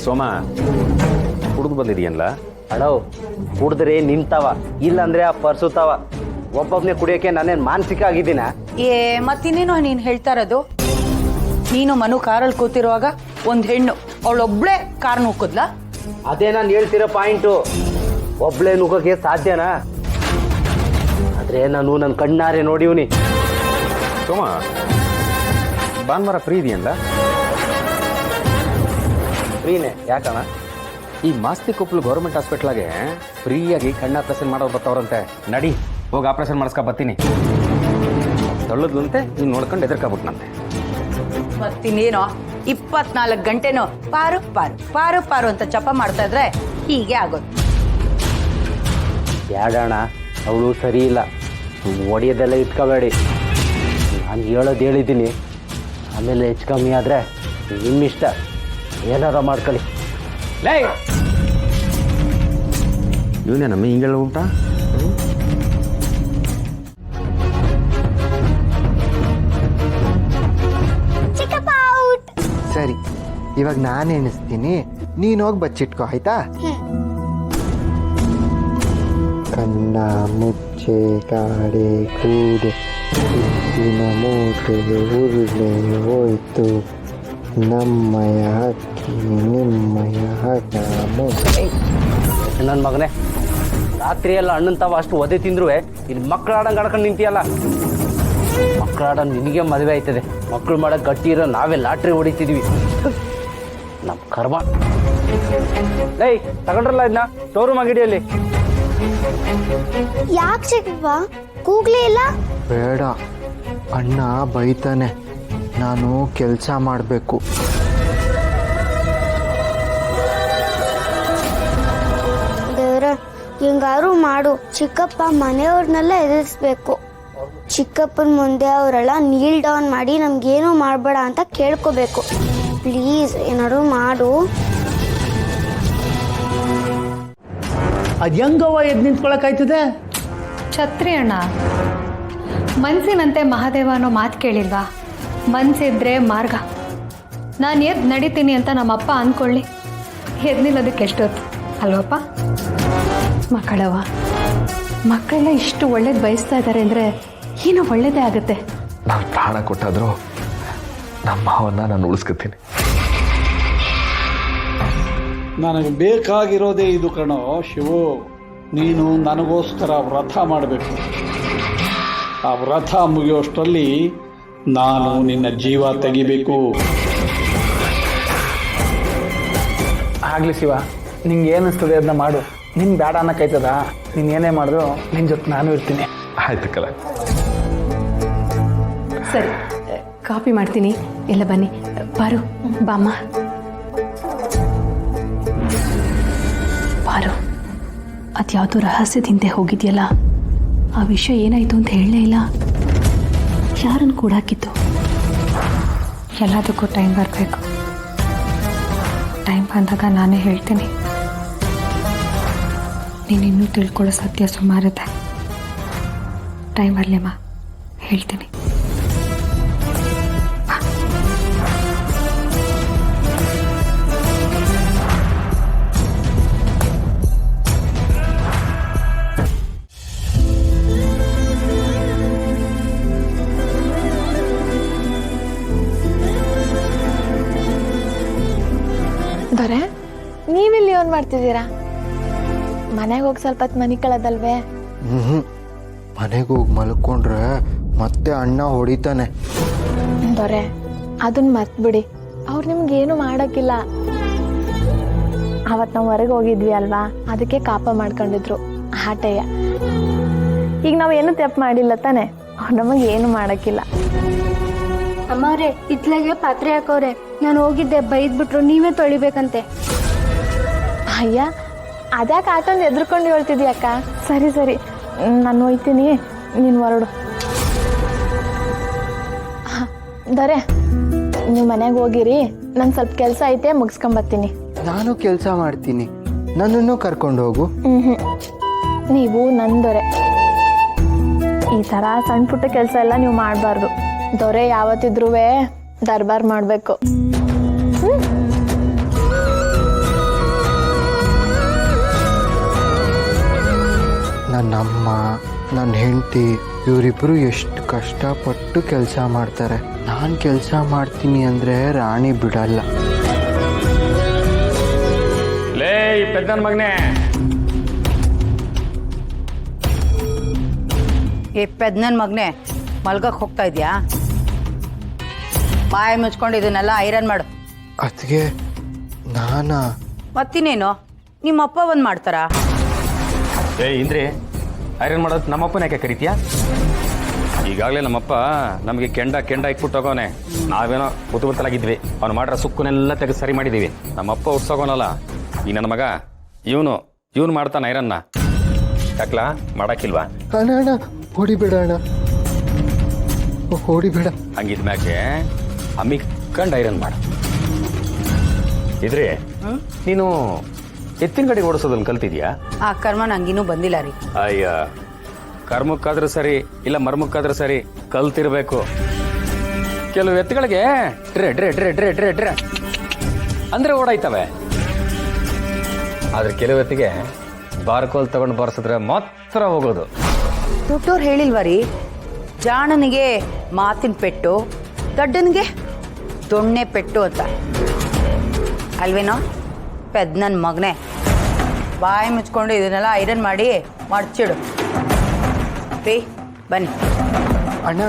ಸೋಮ ಕುಡಿದು ಬಂದಿದೆಯಲ್ಲ ಅಡೋ ಕುಡಿದ್ರೆ ನಿಂತಾವ ಇಲ್ಲಾಂದ್ರೆ ಆ ಪರ್ಸುತ್ತಾವ. ಒಬ್ಬೊಬ್ನೇ ಕುಡಿಯೋಕೆ ನಾನೇನು ಮಾನಸಿಕ ಆಗಿದ್ದೀನ? ಮತ್ತಿನ್ನೇನೋ ನೀನು ಹೇಳ್ತಾ ಇರೋದು? ನೀನು ಮನು ಕಾರಲ್ಲಿ ಕೂತಿರುವಾಗ ಒಂದು ಹೆಣ್ಣು ಅವಳೊಬ್ಳೆ ಕಾರ್ ನುಗ್ಗದ್ಲ? ಅದೇ ನಾನು ಹೇಳ್ತಿರೋ ಪಾಯಿಂಟು. ಒಬ್ಳೆ ನುಗ್ಗೋಕೆ ಸಾಧ್ಯನಾ? ಆದ್ರೆ ನಾನು ನನ್ನ ಕಣ್ಣಾರೆ ನೋಡಿವ್ನಿ. ಸೋಮ ಭಾನುವಾರ ಫ್ರೀ ಇದೆಯಲ್ಲ? ಫ್ರೀನೇ. ಯಾಕಣ್ಣ? ಈ ಮಾಸ್ತಿ ಕೊಪ್ಪಲು ಗೌರ್ಮೆಂಟ್ ಹಾಸ್ಪಿಟ್ಲಾಗೆ ಫ್ರೀಯಾಗಿ ಕಣ್ಣು ಆಪರೇಷನ್ ಮಾಡೋರು ಬರ್ತಾವ್ರಂತೆ. ನಡಿ ಹೋಗಿ ಆಪರೇಷನ್ ಮಾಡಿಸ್ಕೊ ಬರ್ತೀನಿ. ತೊಳ್ಳದ್ಲಂತೆ ನೀನು ನೋಡ್ಕೊಂಡು ಎದುರ್ಕೊಬಿಟ್ನಂತೆ. ಮತ್ತಿನ್ನೇನೋ 24 ಗಂಟೆನೋ ಪಾರು ಪಾರು ಪಾರು ಪಾರು ಅಂತ ಜಪ ಮಾಡ್ತಾ ಇದ್ರೆ ಹೀಗೆ ಆಗೋದು. ಬ್ಯಾಡಣ್ಣ, ಅವಳು ಸರಿ ಇಲ್ಲ. ಒಡೆಯೋದೆಲ್ಲ ಇಟ್ಕೋಬೇಡಿ. ನಾನು ಹೇಳೋದು ಹೇಳಿದ್ದೀನಿ. ಆಮೇಲೆ ಹೆಚ್ಚು ಕಮ್ಮಿ ಆದರೆ ನಿಮ್ಮಿಷ್ಟ, ಏನಾರ ಮಾಡ್ಕೊಳ್ಳಿ. ಲೇ ಇವನೇನಮ್ಮ ಹಿಂಗೆಲ್ಲ ಉಂಟಾ? ಸರಿ, ಇವಾಗ ನಾನು ಎಣಿಸ್ತೀನಿ, ನೀನು ಹೋಗಿ ಬಚ್ಚಿಟ್ಕೋ, ಆಯ್ತಾ? ಕಣ್ಣ ಮುಚ್ಚೆ ಕಾಡೆ ಕೂಡೆ ಇತ್ತಿನ ಮೂಟೆ ಉರುಳೆ ಹೋಯ್ತು ನಮ್ಮಯ ಹಕ್ಕಿ ನಿಮ್ಮಯ ಹಗ್ಗ ಮೂಟೆ. ನನ್ನ ಮಗನೇ, ರಾತ್ರಿ ಎಲ್ಲ ಅಣ್ಣನ ತಾವ ಅಷ್ಟು ಒದೆ ತಿಂದ್ರು ಇಲ್ಲಿ ಮಕ್ಕಳು ಆಡಂಗೆ ಆಡ್ಕೊಂಡು ನಿಂತಿಯಲ್ಲ. ಮಕ್ಕಳು ಆಡ ನಿನಗೆ ಮದುವೆ ಆಯ್ತದೆ. ಮಕ್ಕಳು ಮಾಡೋಕೆ ಗಟ್ಟಿ ಇರೋ ನಾವೇ ಲಾಟ್ರಿ ಹೊಡಿತಿದ್ವಿ. ನಮ್ಮ ಕರ್ಮ. ಏಯ್ ತಗೊಂಡ್ರಲ್ಲ ಇದನ್ನ ಶೋರೂಮ್ ಆಗಿಡಿಯಲ್ಲಿ. ಯಾಕೆ ಚಿಕ್ಕಪ್ಪ ಕೂಗ್ಲೇ ಇಲ್ಲ? ಬೇಡ, ಅಣ್ಣ ಬೈತಾನೆ. ನಾನು ಕೆಲಸ ಮಾಡಬೇಕು. ದೇವ್ರ, ಹಿಂಗಾರು ಮಾಡು. ಚಿಕ್ಕಪ್ಪ ಮನೆಯವ್ರನ್ನೆಲ್ಲ ಎದುರಿಸ್ಬೇಕು. ಚಿಕ್ಕಪ್ಪನ ಮುಂದೆ ಅವರೆಲ್ಲ ನೀಲ್ ಡೌನ್ ಮಾಡಿ ನಮ್ಗೇನು ಮಾಡಬೇಡ ಅಂತ ಕೇಳ್ಕೋಬೇಕು. ಪ್ಲೀಸ್ ಏನಾದ್ರು ಮಾಡು. ಅದು ಹೆಂಗವ್ವ ಎದ್ದು ನಿಂತ್ಕೊಳಕಾಯ್ತದೆ? ಛತ್ರಿ ಅಣ್ಣ, ಮನ್ಸಿನಂತೆ ಮಹಾದೇವ ಅನ್ನೋ ಮಾತು ಕೇಳಿಲ್ವಾ? ಮನ್ಸಿದ್ರೆ ಮಾರ್ಗ. ನಾನು ಎದ್ದು ನಡಿತೀನಿ ಅಂತ ನಮ್ಮಪ್ಪ ಅಂದ್ಕೊಳ್ಳಿ, ಎದ್ದು ನಿಲ್ಲೋದಕ್ಕೆ ಎಷ್ಟೊತ್ತು ಅಲ್ವಪ್ಪ? ಮಕ್ಕಳವ, ಮಕ್ಕಳೆಲ್ಲ ಇಷ್ಟು ಒಳ್ಳೇದು ಬಯಸ್ತಾ ಇದ್ದಾರೆ ಅಂದರೆ ಏನೋ ಒಳ್ಳೇದೇ ಆಗುತ್ತೆ. ನಾನು ಪ್ರಾಣ ಕೊಟ್ಟಾದರೂ ನಮ್ಮ ಮಾವನ್ನ ನಾನು ಉಳಿಸ್ಕೊತೀನಿ. ನನಗೆ ಬೇಕಾಗಿರೋದೇ ಇದು ಕಣೋ ಶಿವು. ನೀನು ನನಗೋಸ್ಕರ ವ್ರತ ಮಾಡಬೇಕು. ಆ ವ್ರತ ಮುಗಿಯೋಷ್ಟರಲ್ಲಿ ನಾನು ನಿನ್ನ ಜೀವ ತೆಗಿಬೇಕು. ಆಗಲಿ ಶಿವ, ನಿಂಗೆ ಏನು ಅನಿಸ್ತದೆ ಅದನ್ನ ಮಾಡು. ನಿನ್ ಬೇಡ ಅನ್ನೋಕ್ಕಾಯ್ತದ? ನೀನು ಏನೇ ಮಾಡಿದ್ರು ನಿನ್ನ ಜೊತೆ ನಾನು ಇರ್ತೀನಿ. ಆಯ್ತು ಕಲ. ಸರಿ, ಕಾಪಿ ಮಾಡ್ತೀನಿ. ಎಲ್ಲ ಬನ್ನಿ. ಬಾರು ಬಾಮ್ಮ, ಬಾರು. ಅದ್ಯಾವುದೋ ರಹಸ್ಯದಿಂದ ಹೋಗಿದೆಯಲ್ಲ, ಆ ವಿಷಯ ಏನಾಯಿತು ಅಂತ ಹೇಳಲೇ ಇಲ್ಲ. ಯಾರನ್ನು ಕೂಡ ಹಾಕಿತ್ತು? ಎಲ್ಲದಕ್ಕೂ ಟೈಮ್ ಬರಬೇಕು. ಟೈಮ್ ಬಂದಾಗ ನಾನೇ ಹೇಳ್ತೀನಿ. ನೀನಿನ್ನೂ ತಿಳ್ಕೊಳ್ಳೋ ಸತ್ಯ ಸುಮಾರಿದೆ. ಟೈಮ್ ಬರಲಿಮ್ಮ, ಹೇಳ್ತೀನಿ. ದೊರೆ, ನೀವಿಲ್ಲಿ ಏನು ಮಾಡ್ತಿದ್ದೀರಾ? ಮನೆಗೆ ಹೋಗಿ ಸ್ವಲ್ಪ ಹೊತ್ತು ಮನೆ ಕಳೆದಲ್ವೇ? ಮನೆಗೆ ಹೋಗಿ ಮಲ್ಕೊಂಡ್ರೆ ಮತ್ತೆ ಅಣ್ಣ ಹೊಡಿತಾನೆ. ದೊರೆ, ಅದನ್ನ ಮರ್ತ್ಬಿಡಿ. ಅವ್ರು ನಿಮ್ಗೇನು ಮಾಡೋಕ್ಕಿಲ್ಲ. ಅವತ್ತು ನಾವು ಹೊರಗೆ ಹೋಗಿದ್ವಿ ಅಲ್ವಾ, ಅದಕ್ಕೆ ಕಾಪ ಮಾಡ್ಕೊಂಡಿದ್ರು ಆಟೆಯ. ಈಗ ನಾವು ಏನು ತಪ್ಪು ಮಾಡಿಲ್ಲ ತಾನೆ, ಅವ್ರು ನಮಗೆ ಏನು ಮಾಡೋಕ್ಕಿಲ್ಲ. ಅಮ್ಮವ್ರೆ, ಇತ್ಲಾಗೆ ಪಾತ್ರೆ ಹಾಕೋರೆ. ನಾನು ಹೋಗಿದ್ದೆ, ಬೈದ್ಬಿಟ್ರು. ನೀವೇ ತೊಳಿಬೇಕಂತೆ. ಅಯ್ಯ, ಅದ್ಯಾಕೆ ಆಟೊಂದು ಎದ್ರುಕೊಂಡು ಹೇಳ್ತಿದ್ಯಕ್ಕ? ಸರಿ ಸರಿ, ನಾನು ಹೋಯ್ತೀನಿ, ನೀನು ಹೊರಡು. ದೊರೆ, ನೀವು ಮನೆಗೆ ಹೋಗಿರಿ. ನಾನು ಸ್ವಲ್ಪ ಕೆಲಸ ಐತೆ, ಮುಗಿಸ್ಕೊಂಬರ್ತೀನಿ. ನಾನು ಕೆಲಸ ಮಾಡ್ತೀನಿ, ನನ್ನನ್ನು ಕರ್ಕೊಂಡು ಹೋಗು. ನೀವು ನನ್ನ ದೊರೆ. ಈ ಥರ ಸಣ್ಣ ಪುಟ್ಟ ಕೆಲಸ ಎಲ್ಲ ನೀವು ಮಾಡಬಾರ್ದು. ದೊರೆ ಯಾವತ್ತಿದ್ರೂ ದರ್ಬಾರ್ ಮಾಡಬೇಕು. ನನ್ನಮ್ಮ ನನ್ನ ಹೆಂಡತಿ ಇವರಿಬ್ಬರು ಎಷ್ಟು ಕಷ್ಟಪಟ್ಟು ಕೆಲಸ ಮಾಡ್ತಾರೆ. ನಾನು ಕೆಲಸ ಮಾಡ್ತೀನಿ ಅಂದರೆ ರಾಣಿ ಬಿಡಲ್ಲ. ಲೇ ಪೆದ್ದನ ಮಗನೇ, ಏ ಪೆದ್ನನ್ ಮಗನೇ, ಮಲ್ಗಕ್ಕೆ ಹೋಗ್ತಾ ಇದೆಯಾ? ಬಾಯಿ ಮುಚ್ಕೊಂಡು ಇದನ್ನೆಲ್ಲ ಐರನ್ ಮಾಡು. ಅದಕ್ಕೆ ನಾನಾ? ಮತ್ತಿನೇನು, ನಿಮ್ಮಪ್ಪ ಒಂದು ಮಾಡ್ತಾರಾ? ಏ ಇಂದ್ರಿ, ಐರನ್ ಮಾಡೋದು ನಮ್ಮಪ್ಪನ ಯಾಕೆ ಕರಿತೀಯಾ? ಈಗಾಗಲೇ ನಮ್ಮಪ್ಪ ನಮಗೆ ಕೆಂಡ ಇಕ್ಬಿಟ್ಟು ಹೋಗೋನೆ. ನಾವೇನೋ ಬುದ್ಧಿವಂತಲಾಗಿದ್ವಿ, ಅವ್ನು ಮಾಡ್ರ ಸುಕ್ಕನೆಲ್ಲ ತೆಗೆದು ಸರಿ ಮಾಡಿದ್ದೀವಿ. ನಮ್ಮಪ್ಪ ಉಡ್ಸೋಗೋನಲ್ಲ ಈ ನನ್ನ ಮಗ, ಇವನು ಮಾಡ್ತಾನೆ ಐರನ್ನ. ಯಾಕ್ಲಾ ಮಾಡಕ್ಕಿಲ್ವಾ? ಅಣ್ಣ ಹೊಡಿಬೇಡ ಅಣ್ಣ, ಹೊಡಿಬೇಡ. ಹಂಗಿದ್ಮ್ಯಾಕೆ ಅಮ್ಮಿಕೊಂಡು ಐರನ್ ಮಾಡ. ಇದ್ರಿ ನೀನು ಎತ್ತಿನ ಗಾಡಿ ಓಡಿಸೋದನ್ನು ಕಲ್ತಿದ್ಯಾ? ಆ ಕರ್ಮ ನಂಗಿನ್ನೂ ಬಂದಿಲ್ಲ ರೀ. ಅಯ್ಯ, ಕರ್ಮಕ್ಕಾದ್ರೂ ಸರಿ ಇಲ್ಲ ಮರ್ಮಕ್ಕಾದ್ರೂ ಸರಿ ಕಲ್ತಿರ್ಬೇಕು. ಕೆಲವು ಎತ್ತುಗಳಿಗೆ ಡ್ರೆ ಡ್ರೆ ಡ್ರೆ ಡ್ರೆ ಡ್ರೆ ಡ್ರೆ ಅಂದ್ರೆ ಓಡಾಯ್ತವೆ. ಆದ್ರೆ ಕೆಲವು ಎತ್ತಿಗೆ ಬಾರ್ಕೋಲ್ ತಗೊಂಡು ಬರ್ಸಿದ್ರೆ ಮಾತ್ರ ಹೋಗೋದು. ದೊಡ್ಡೋರು ಹೇಳಿಲ್ವ ರೀ, ಜಾಣನಿಗೆ ಮಾತಿನ ಪೆಟ್ಟು, ದಡ್ಡನಿಗೆ ದೊಣ್ಣೆ ಪೆಟ್ಟು ಅಂತ ಅಲ್ವೇನೋ? ಪೆದ್ನನ್ ಮಗನೇ, ಬಾಯಿ ಮುಚ್ಕೊಂಡು ಇದನ್ನೆಲ್ಲ ಐರನ್ ಮಾಡಿ ಮಡ್ಚಿಡು. ರೀ ಬನ್ನಿ. ಅಣ್ಣ